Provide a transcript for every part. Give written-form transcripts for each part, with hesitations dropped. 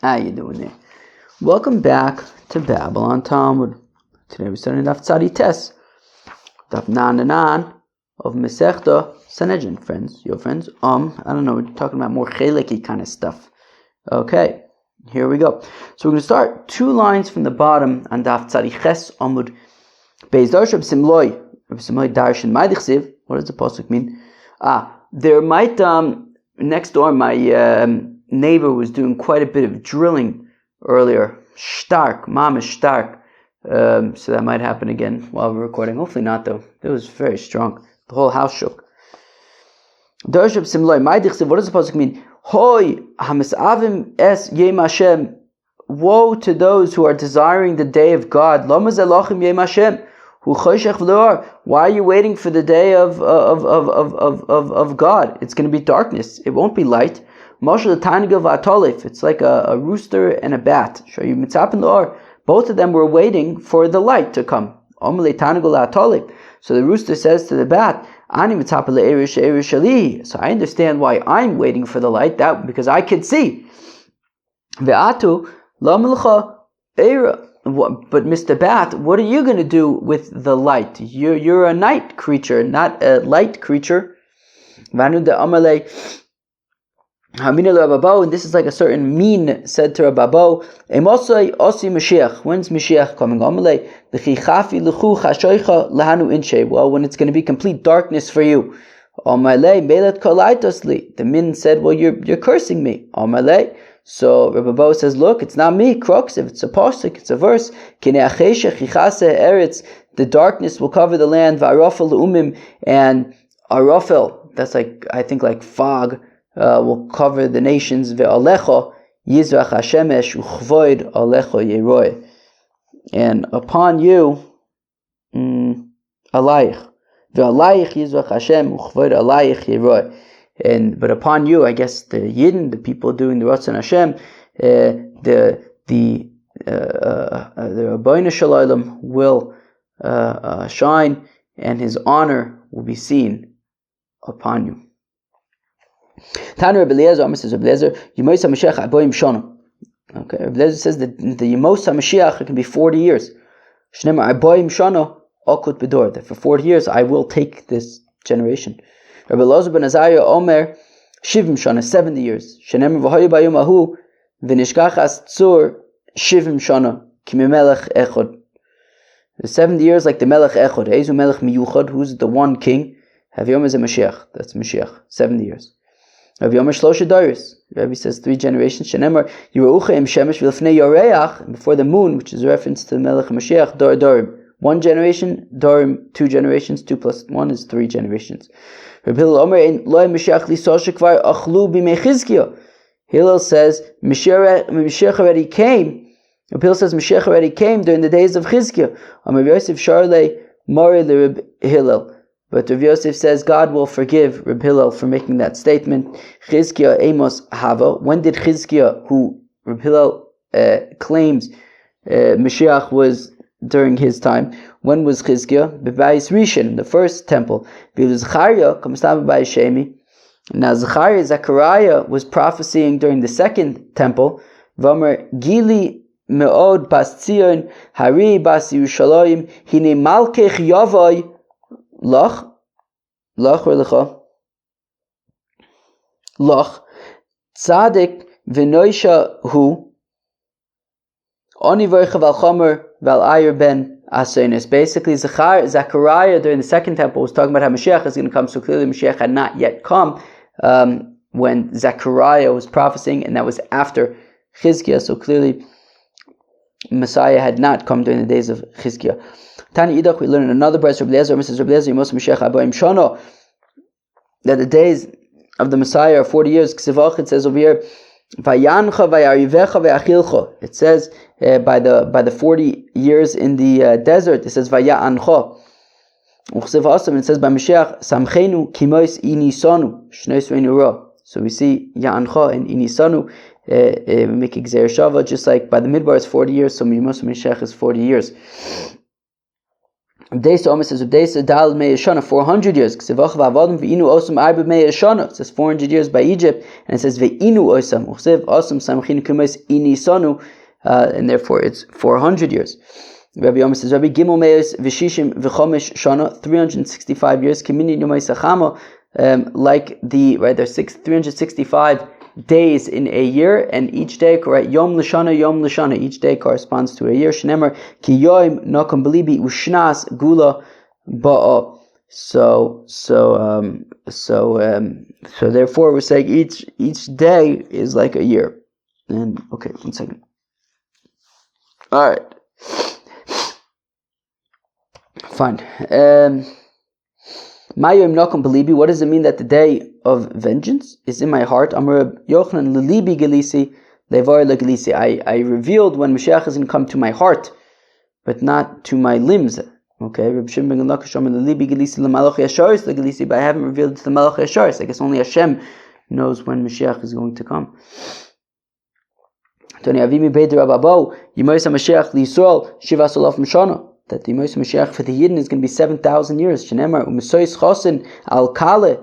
How you doing there? Welcome back to Babylon Talmud. Today we're studying Daf Tzadi Tes, Daf Nan of Masechta Sanhedrin. Friends, your friends. I don't know. We're talking about more cheleki kind of stuff. Okay, here we go. So we're going to start 2 lines from the bottom on Daf Tzadi Ches Amud Beis Darsh Reb Simloi Darshan Maidichsiv. What does the pasuk mean? There might next door my neighbor was doing quite a bit of drilling earlier. Mamish stark. So that might happen again while we're recording. Hopefully not, though. It was very strong. The whole house shook. What does the pasuk mean? Hoi hamisavim es yem Hashem. Woe to those who are desiring the day of God. Lama zelachim yem Hashem. Why are you waiting for the day of God? It's going to be darkness. It won't be light. It's like a rooster and a bat. Both of them were waiting for the light to come. So the rooster says to the bat, so I understand why I'm waiting for the light, that because I can see. But Mr. Bat, what are you going to do with the light? You're a night creature, not a light creature. And this is like a certain mean said to Rababo. When's Mashiach coming? Well, when it's going to be complete darkness for you. The min said, well, you're cursing me. So Rababo says, look, it's not me, crux. If it's a pasuk, it's a verse. The darkness will cover the land. And arafel, that's like, I think like fog, will cover the nations. Ve'alecha yizrach hashemesh uchvoid alecha yeroi. And upon you, alayich. Ve'alayich yizrach Hashem uchvoid alayich yeroi. But upon you, I guess the Yidden, the people doing the Ratzon Hashem, the Rabbeinu Shalom will shine, and His honor will be seen upon you. Tanu Rebbe Eliezer, says Rebbe Eliezer, Yemos HaMashiach Aboyim Shana. Okay, Rebbe Eliezer says that the Yemos HaMashiach, it can be 40 years. Shneimar Aboyim Shana Akut Bedor. That for 40 years I will take this generation. Rabbi Elazar ben Azariah Omer Shivim Shana, 70 years. Shenemar v'hoyu bayom ahu v'nishkachas tzur Shivim Shana k'mimelech echod. The 70 years like the melech echod. Eizu melech miyuchad, who's the one king. Havyom is a Mashiach. That's Mashiach. 70 years. Rabbi Yomer Shlosha Daris. Rabbi says 3 generations. Shenemar Yiruucha im shemesh v'lfnei yoreach, before the moon, which is a reference to the melech Mashiach. Dor Dorim. 1 generation. Dorim 2 generations. 2 plus 1 is 3 generations. Hillel says Mashiach already came. Hillel says Mashiach already came during the days of Chizkiah. But Rav Yosef says God will forgive Reb Hillel for making that statement. Chizkiah Amos Hava. When did Chizkiah, who Reb Hillel claims Mashiach was during his time? When was Chizkiah? B'bayis Rishon, the first temple. Now Zechariah was prophesying during the second temple. V'omer Gili me'od bas Tzion, Hari bas Yerushalayim, hine malkech yavoy lach or lecha lach tzadik v'noisha hu oni v'recha val chomer val ayer ben Asenis. Basically, Zechariah during the second temple was talking about how Mashiach is going to come. So clearly, Mashiach had not yet come when Zechariah was prophesying, and that was after Chizkiah. So clearly, Messiah had not come during the days of Chizkiah. Tani Idach, we learn in another verse, Rebbe Eliezer, Mrs. Rebbe Eliezer, Yemos Mashiach Aboyim Shana, that the days of the Messiah are 40 years. Ksivach, it says over here, Vayancha vayarivecha vayachilcha. It says by the 40 years in the desert, it says Vayancha. Uchsev Asam, it says by Mashiach Samchenu kimois inisanu shneis veinura. So we see Yancha and inisanu make Gzer Shava, just like by the Midbar is 40 years, so Yemos Mashiach is 40 years. Desa Omer says Desa Dal Mei Shana 400 years. It says 400 years by Egypt, and it says Ve'inu Osam Uchsev Osam Samchin Kumes Ini Sonu, and therefore it's 400 years. Rabbi Yomi says Rabbi Gimel Meis V'Shishim V'Chomesh Shana 365 years. Kimini Numei Sachama, like the right there's 365 days in a year, and each day, correct, Yom L'Shana, each day corresponds to a year. Shnemer Ki Yoim Nakam Belibi Ushnas Gula Ba'a. So therefore we're saying each day is like a year. And okay, 1 second. All right, fine. Mayom Nakam Belibi. What does it mean that the day of vengeance is in my heart? Amar Yochanan Lelibi Gelisi Levar Legelisi. I revealed when Mashiach is going to come to my heart, but not to my limbs. Okay, Reb Shimon ben Lakish Amar Lelibi Gelisi LeMalach Yasharis Legelisi. But I haven't revealed it to the Malach Yasharis. I guess only Hashem knows when Mashiach is going to come. Tony Avimi Beit Rababo Yimoisa Mashiach L'Yisrael Shivas Olaf Mishana. That the Moshe Mashiach for the Yidden is going to be 7,000 years. Shenemar u'mesois chosin al kale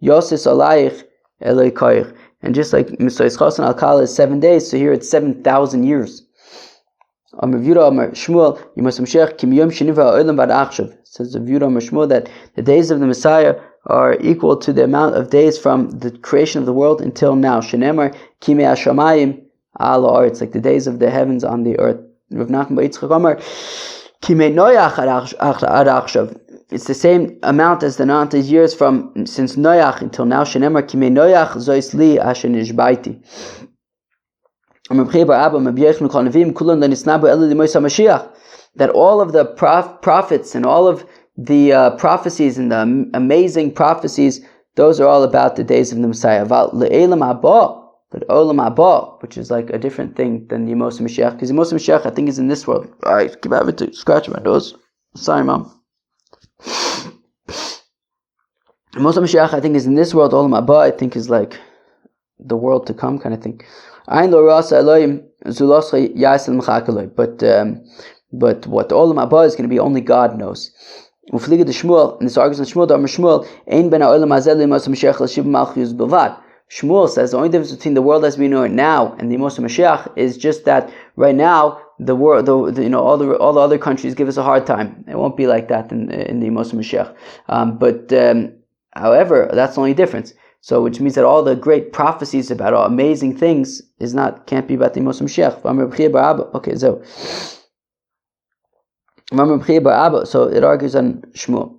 yosis alayich eloi koich. And just like mesois chosin al kale is 7 days, so here it's 7,000 years. Amar V'Yudah Amar Shmuel Yimos Mashiach kim yom sheniva ha'olam vad achshav. Says the V'Yudah Amar Shmuel that the days of the Messiah are equal to the amount of days from the creation of the world until now. Shenemar kimei hashamayim al ha'aretz, like the days of the heavens on the earth. Rav Nachman bar Yitzchak Amar it's the same amount as the amount of years from since Noach until now. Shenemar Kimei Noach zois li asher nishbaiti. That all of the prophets and all of the prophecies and the amazing prophecies, those are all about the days of the Messiah. But Olam Haba, which is like a different thing than the Yemos Mashiach, because the Yemos Mashiach I think is in this world. Alright, keep having to scratch my nose. Sorry, Mom. The Yemos Mashiach I think is in this world. Olam Haba I think is like the world to come kind of thing. But what the Olam Haba is going to be, only God knows. And this argues on Shmuel, Shmuel says the only difference between the world as we know it now and the Moshe Mashiach is just that right now the world, all the other countries give us a hard time. It won't be like that in the Moshe Mashiach. However, that's the only difference. So, which means that all the great prophecies about all amazing things can't be about the Moshe Mashiach. Okay, so it argues on Shmuel.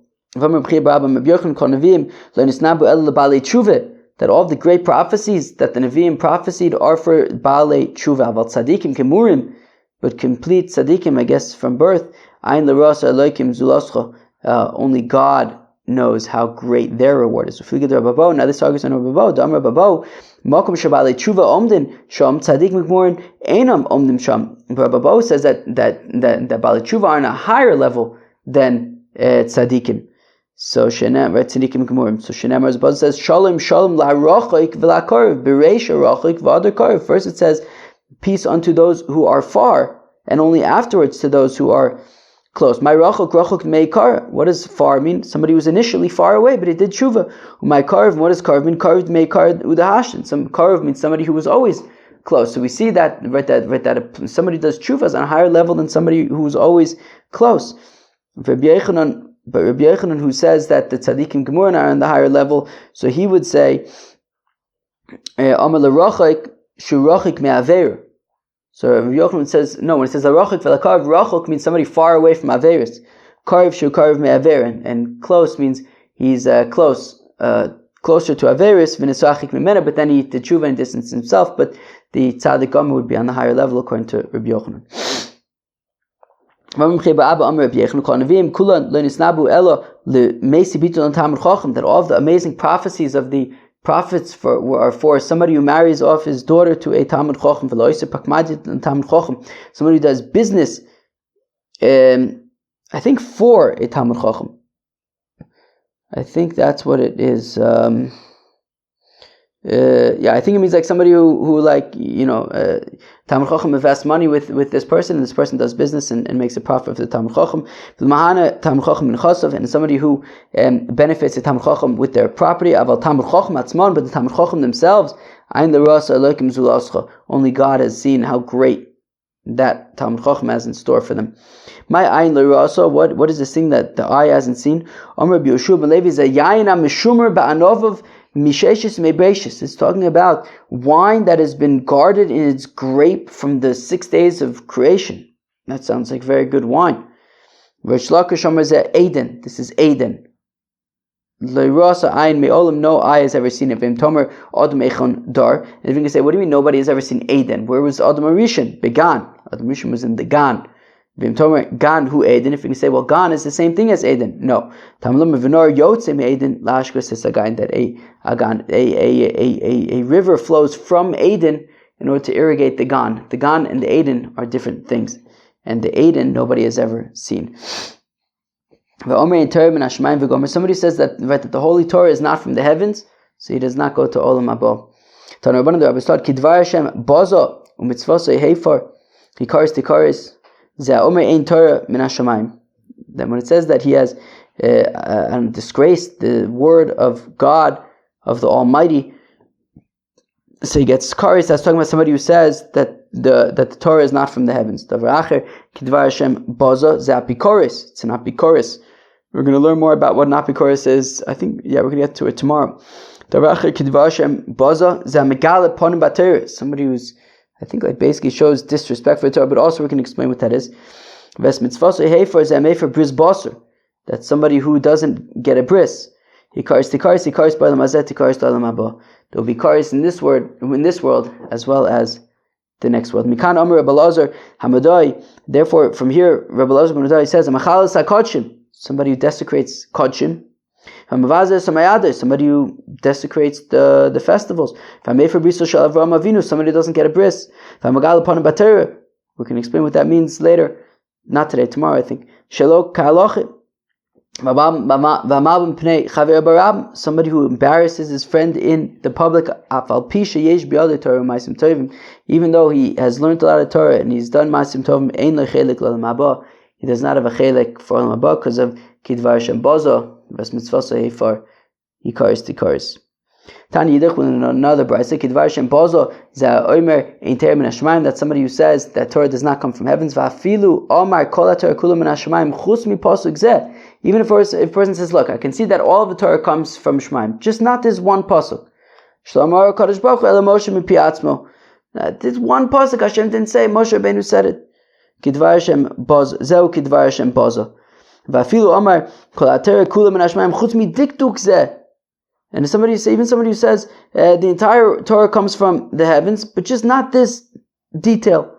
That all of the great prophecies that the Nevi'im prophesied are for Baalei Tshuva, Aval Tzadikim Kemurim, but complete Tzadikim, I guess, from birth, Ayin L'Rasa Elokim Zulascha, only God knows how great their reward is. Now this argues on Rababo, Damar Rababo, Makom Shabbalei Tshuva Omdin, Sham Tzadik Mikmurin, Einam Omdim Sham. Rababo says that Baalei Tshuva are on a higher level than Tzadikim. So Shenem, right? Tzadikim Gemurim. So Shenem, as Buzz says, Shalom, Shalom la Rochik v'lakarv, Bereisha Rochik v'adar karv. First it says, peace unto those who are far, and only afterwards to those who are close. My Rochik, Rochik meikar. What does far mean? Somebody who was initially far away, but he did tshuva. My karv, what does karv mean? Karv meikar udahashin. Some karv means somebody who was always close. So we see that somebody does tshuvas on a higher level than somebody who was always close. But Rabbi Yochanan, who says that the tzaddikim gemurim are on the higher level, so he would say, Amar l'rachik shu rachik me'aver. So Rabbi Yochanan says, no, when it says l'rachik v'lakarv, rachik means somebody far away from averis. Karv shu karv me'aver, and close means he's closer to averis, v'nisachik mimena, but then he did tshuva and distance himself, but the tzaddik gomer would be on the higher level according to Rabbi Yochanan. That all of the amazing prophecies of the prophets are for somebody who marries off his daughter to a Talmud Chacham, somebody who does business, I think for a Talmud Chacham. I think that's what it is. I think it means like somebody who like, Talmud Chacham invests money with this person, and this person does business and makes a profit for the Talmud Chacham. And somebody who benefits the Talmud Chacham with their property. But the Talmud Chacham themselves, only God has seen how great that Talmud Chacham has in store for them. My ayin l'rasa, what is this thing that the eye hasn't seen? Amr B'Yoshua ben Levi is a yayin mishumer ba'anovav misheshis mebreshis. It's talking about wine that has been guarded in its grape from the 6 days of creation. That sounds like very good wine. Rish Lakish Amr zeh Eden. This is Eden. L'rasa ayin me'olam, no eye has ever seen it. V'im tomer Adam echon dar. And if you can say, what do you mean nobody has ever seen Eden? Where was Adam Arishan? Began. Adam Arishan was in the Gan. V'im tomer Gan hu Eden. If you can say, well, Gan is the same thing as Eden. No. Tamlum v'nor yotze me'Eden lashkos esagain, that a river flows from Eden in order to irrigate the Gan. The Gan and the Eden are different things. And the Eden nobody has ever seen. Somebody says that, right, that the Holy Torah is not from the heavens, so he does not go to Olam Haba. Then when it says that he has disgraced the word of God, of the Almighty, so he gets karis. That's talking about somebody who says that the Torah is not from the heavens. It's an apikoris. We're going to learn more about what an apikoris is. I think, we're going to get to it tomorrow. Somebody who's, I think, like basically shows disrespect for the Torah, but also we can explain what that is. That's somebody who doesn't get a bris. He karis by the mazet, he karis by the mabah. There will be karis in this world as well as the next world. Mikan Amr Rebbe Lazar Hamadai. Therefore, from here, Rebbe Lazar Hamadai says, "Amachalas hakodshim," somebody who desecrates kodshim. Hamavazeh Samayadeh, somebody who desecrates the festivals. Hamefer Briso Shel Avraham Avinu, somebody who doesn't get a bris. Hamagal Panim Batera. We can explain what that means later. Not today, tomorrow, I think. Shelo Ka'alochim. Somebody who embarrasses his friend in the public, even though he has learned a lot of Torah and he's done Ma'asim Tovim, he does not have a chelik for Olam Haba because of Kidvar Shem Bozo, Ves Mitzvah Hefar, Hikaris Tikaris. Tani Yidich, with another brayso, Kidvar Shem Bozo, Za Omer Ein Teir Min Hashemayim, that's somebody who says that Torah does not come from heavens. Va'afilu Omar Kol HaTorah Kula Min Hashemayim Chutz Mi Pasuk Zeh. Even if a person says, look, I can see that all of the Torah comes from Shemaim, just not this one pasuk. Shlomo Kadosh Baruch Hu Ela Moshe Mi Pi Atzmo. This one pasuk Hashem didn't say, Moshe Rabbeinu said it. Kidvar Hashem Boz, Zeu Kidvar Hashem Bozo. Va'afilu Omar Kol HaTorah Kula Min Hashemayim Chutz Mi Dikduk Zeh. And somebody who says the entire Torah comes from the heavens, but just not this detail.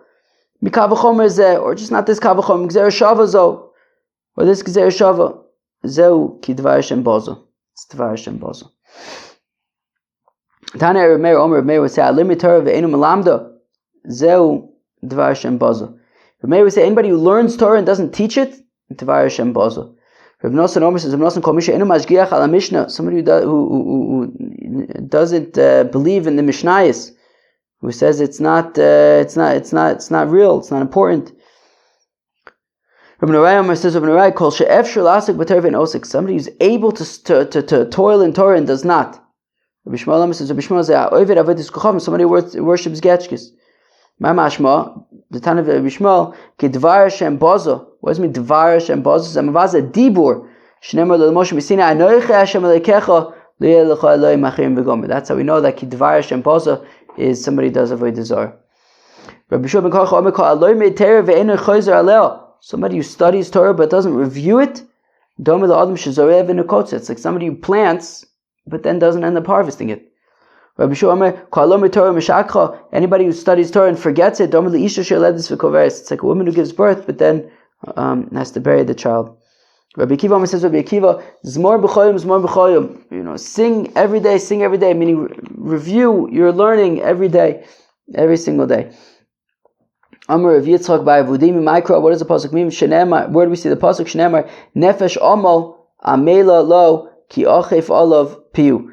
Mikav Chomer Zeh, or just not this Kav Chomer, Gzer Shava Zo. Or this Gzer Shava, Zeu ki Dvar Hashem Bozo. It's Dvar Hashem Bozo. Tana Meir Omer Meir would say, Alim Torah ve'enu melamda, Zeu Dvar Hashem Bozo. Meir would say, anybody who learns Torah and doesn't teach it, Dvar Hashem Bozo. Rav Nosson Omer says, Rav Nosson Kol Misha Enu Mashgiach Ala Mishnah, somebody who doesn't believe in the Mishnayos, who says it's not real, it's not important. Rabbi Nerai says, Rabbi Nerai, Kol she'efshar lasik b'Torah ve'en osik, somebody who's able to toil in Torah and does not. Rabbi Shmuel says, Rabbi Shmuel says, Oived avodas kochavim, somebody who worships getchkes. My mashma, the Tana of Rabbi Shmuel, ki Dvar Hashem Bozo. What does it mean, Dvar Hashem Bozo? Zamavaza dibur, shneimar l'Moshe Misina, Anoiche Hashem Elokecha, li'eh lecha Elohim achirim v'gomer. That's how we know that ki Dvar Hashem Bozo is somebody who does avodah zarah. Rabbi Shmuel ben Kocha Omer kol Eloi me'teir ve'enu chozer aleo. Somebody who studies Torah but doesn't review it, it's like somebody who plants but then doesn't end up harvesting it. Anybody who studies Torah and forgets it, it's like a woman who gives birth but then has to bury the child. Rabbi Akiva says, Rabbi Akiva, Zmor b'choyim, sing every day, meaning review your learning every day, every single day. Amar of Yitzchak by Avudim Mikra. What does the pasuk mean? Shenemar. Where do we see the pasuk? Shenemar Nefesh Amal Amela Lo Ki Achef Olav Piu.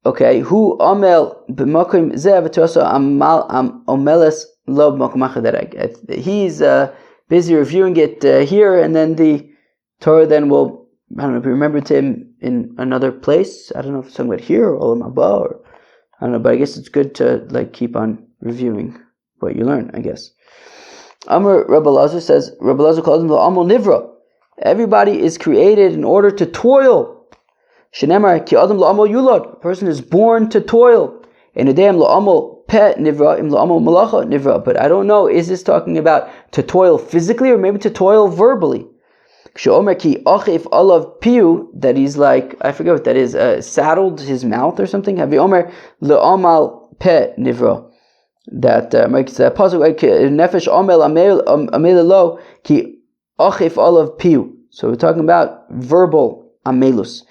Okay, who amel b'makom zeh v'tosa omeles lo b'makom acher. He's busy reviewing it here, and then the Torah then will, I don't know, be remembered to him in another place. I don't know if it's talking about here or Olam Haba, or I don't know, but I guess it's good to keep on reviewing what you learn, I guess. Amr Rabbi Lazar says, Rabbi Lazar calls him L'Amal Nivra. Everybody is created in order to toil. Shenemar ki adam L'Amal Yulad. A person is born to toil. And Adem L'Amal Pet Nivra, im L'Amal Malacha Nivra. But I don't know, is this talking about to toil physically or maybe to toil verbally? Ksheomer ki achif alav piu, that he's like, I forget what that is, saddled his mouth or something. Havi Omer L'Amal Pet Nivra. That makes a pasuk nefesh amel amel lo ki achif alav piu. So we're talking about verbal amelus.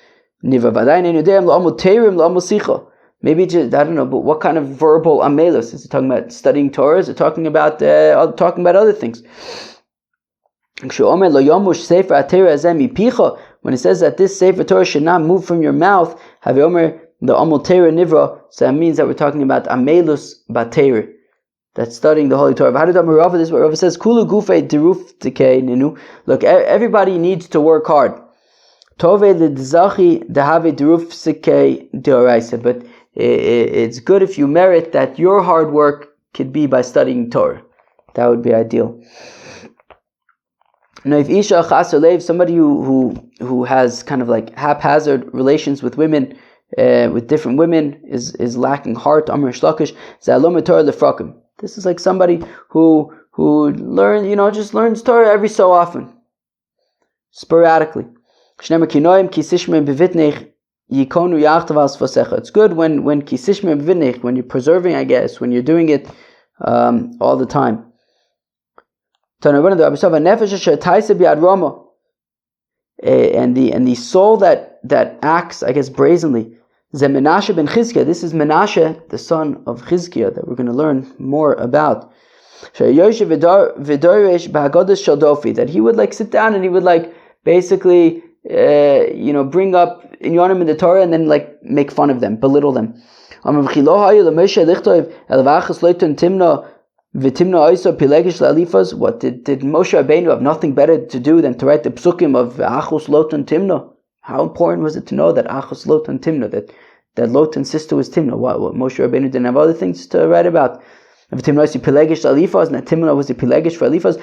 Niva vadayin enudem lo amul teirim lo amul sicha. Maybe just, I don't know, but what kind of verbal amelus is it talking about? Studying Torah? Is it talking about other things? When it says that this Sefer Torah should not move from your mouth, have Omer the Amul Teira Nivra, so that means that we're talking about Amelus Bateir, that's studying the Holy Torah. This is what Rava says, Kulu Gufe Diruf Tekei Ninu. Look, everybody needs to work hard. Tove L'Dzachi Dehave Diruf Sekei Deoraisa. But it's good if you merit that your hard work could be by studying Torah. That would be ideal. Now, if Isha Chasalev, somebody who has kind of like haphazard relations with women, with different women, is lacking heart. Amr Shlakish Zalom Torah Lefrakim. This is like somebody who just learns Torah every so often, sporadically. It's good when kisishme b'vitnech, when you're preserving, I guess, when you're doing it all the time. And the soul that acts, I guess, brazenly. Menashe ben Chizkiah. This is Menashe, the son of Chizkiah, that we're going to learn more about. That he would sit down and he would basically bring up inyanim in the Torah and then make fun of them, belittle them. What did Moshe Rabbeinu have nothing better to do than to write the psukim of Achos Lotan Timna? How important was it to know that Achos Lotan Timna, that Lotan's sister was Timna? What Moshe Rabbeinu didn't have other things to write about. If Timna was Pelegish Alifas, and Timna was the Pelegish for Alifas,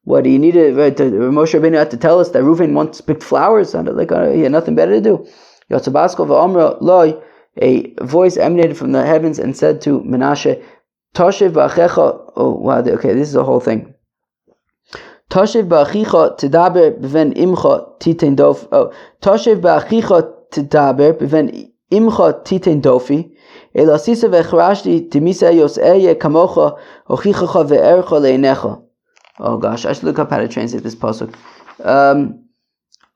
what do you need Moshe Rabbeinu had to tell us that Reuven once picked flowers? He had nothing better to do. A voice emanated from the heavens and said to Menashe, Toshev ba'achecha. Oh, wow, okay, this is the whole thing. Toshev ba'achicha tidaber b'ven imcha titen dofi. Oh, Toshev ba'achicha tidaber b'ven imcha titen dofi. Elasisa v'chrashti timisa yos'eye kamocha ochichacha ve'ercha le'necha. Oh gosh, I should look up how to translate this pasuk.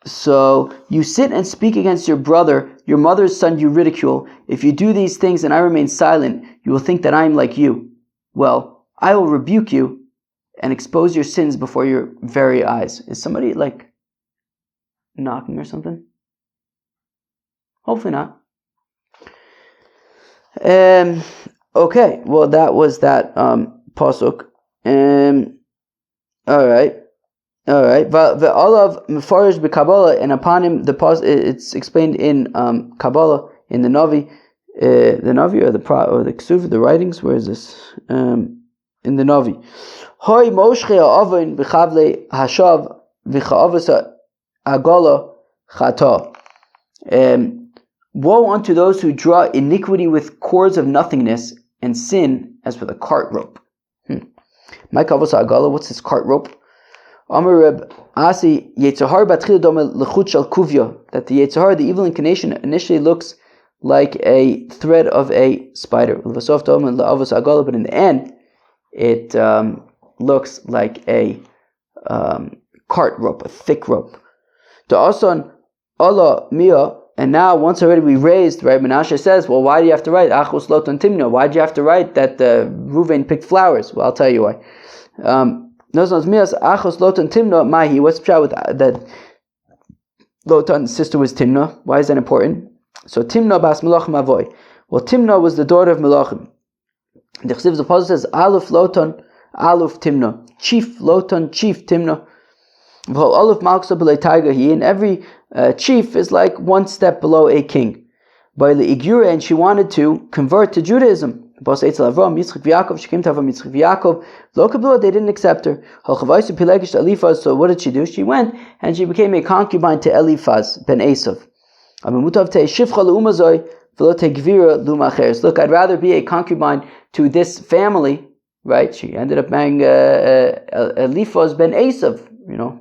So you sit and speak against your brother, your mother's son you ridicule. If you do these things and I remain silent, you will think that I am like you. Well, I will rebuke you and expose your sins before your very eyes. Is somebody knocking or something? Hopefully not. Okay, well that was that pasuk. All right. The olav mefarish b'Kabbalah, and upon him it's explained in Kabbalah, in the Navi, or the Ksuv, the writings. Where is this? In the Navi. Hoy moshche ha'avon b'chavle hashav v'cha'avos agala chata. Woe unto those who draw iniquity with cords of nothingness and sin as with a cart rope. My kavos agala. What's this cart rope? Amar Reb Asi Yetzahar Batchil Dome Lechut Shel Kuvya, that the Yetzahar, the evil inclination, initially looks like a thread of a spider. But in the end, it looks like a cart rope, a thick rope. The Asan Allah Mia, and now once already we raised, right? Menashe says, well, why do you have to write Achos Lotan Timna? Why do you have to write that Reuven picked flowers? Well, I'll tell you why. What's the pshat with that Lotan's sister was Timna. Why is that important? So Timna bas Melachim Avoy. Well, Timna was the daughter of Melachim. The Chesiv, the Apostle says, Aluf Lotan, Aluf Timna. Chief Lotan, Chief Timna. Aluf Malksa B'lei Taiga. And every chief is like one step below a king. By the Igura, and she wanted to convert to Judaism. They didn't accept her. So what did she do? She went and she became a concubine to Eliphaz ben Esav. Look, I'd rather be a concubine to this family, right? She ended up marrying Eliphaz ben Esav,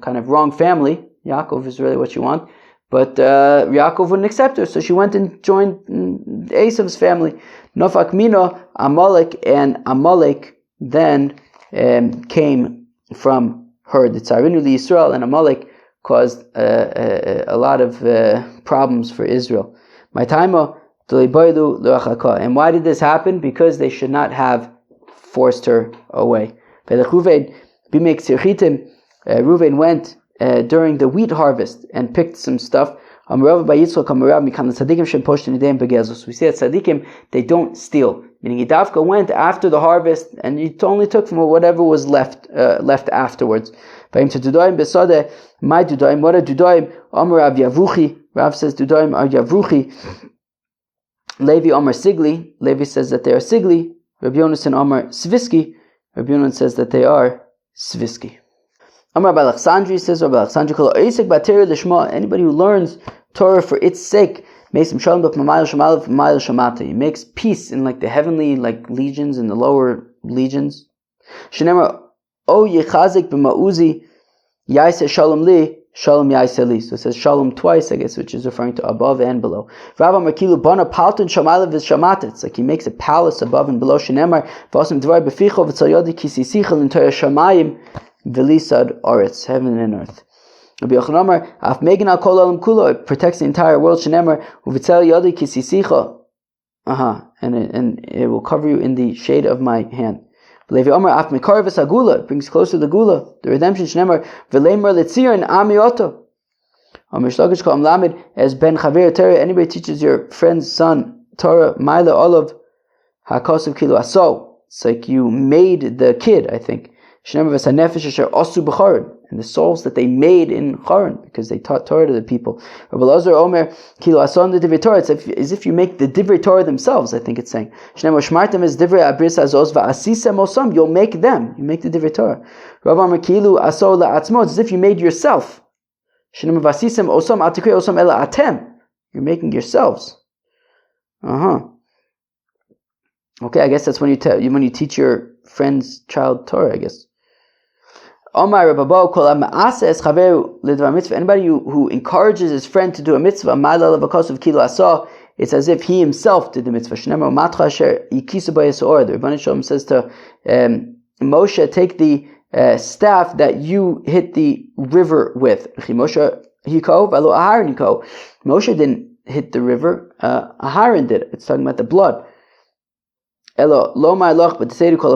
kind of wrong family. Yaakov is really what you want. But Yaakov wouldn't accept her, so she went and joined Esav's family. Nofak Mina, Amalek, and Amalek then came from her. The Tsarinu li Yisrael, and Amalek caused a lot of problems for Israel. And why did this happen? Because they should not have forced her away. Reuven went during the wheat harvest and picked some stuff. So we see that tzaddikim, they don't steal. Meaning Yidavka went after the harvest and it only took from whatever was left afterwards. What are dudaim? Rav says dudaim are yavruchi. Levi Omar Sigli. Levi says that they are Sigli. Rabbi Yonasan Omar Sviski. Rabbi Yonasan says that they are Sviski. Amar Balachsandri says, anybody who learns Torah for its sake, he makes peace in like the heavenly legions and the lower legions. Shenemar o yechazik b'ma'uzi yaisa shalom li shalom yaisa li. So it says shalom twice, I guess, which is referring to above and below. Rav Markilu bana palton shamayla v'shamata. It's like he makes a palace above and below. Shenemar v'asim dvar b'ficho v'tzayodi kisisichel in Torah shamayim v'lisad oretz, heaven and earth. Rabbi Yochanan Amar, af megin al kol olam kulo, it protects the entire world. Shenemar uvitzel yodi kisisicha, and it will cover you in the shade of my hand. Levi Amar, af mekar v'sagula, it brings closer the gula, the redemption. Shenemar v'leimer letzir in amioto. Amar shlokish kol amlamid as ben chaver Torah. Anybody teaches your friend's son Torah, Maila olav hakosav kilo aso. It's like you made the kid, I think. And the souls that they made in Charan, because they taught Torah to the people. Rabbi Lazar Omer, Kilo Ason the Divrei Torah. It's as if you make the Divrei Torah themselves, I think it's saying. Shmartem is Divrei Abris Azos va'asisem osam. You'll make them. You make the Divrei Torah. Rabbi Omer, Kilo Aso la'atzmo. It's as if you made yourself. Shneimar va'asisem osam atikre osam ela atem. You're making yourselves. Okay, I guess that's when you teach your friend's child Torah, I guess. Anybody who encourages his friend to do a mitzvah, it's as if he himself did the mitzvah. The Rebbeinu Shalom says to Moshe, take the staff that you hit the river with. Moshe didn't hit the river, Aharon did it. It's talking about the blood. But someone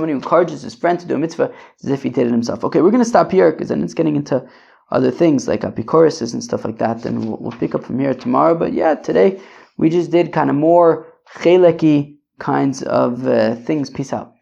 who encourages his friend to do a mitzvah as if he did it himself. Okay, we're going to stop here because then it's getting into other things like apikoruses and stuff like that. And we'll pick up from here tomorrow. But yeah, today we just did kind of more cheleki kinds of things. Peace out.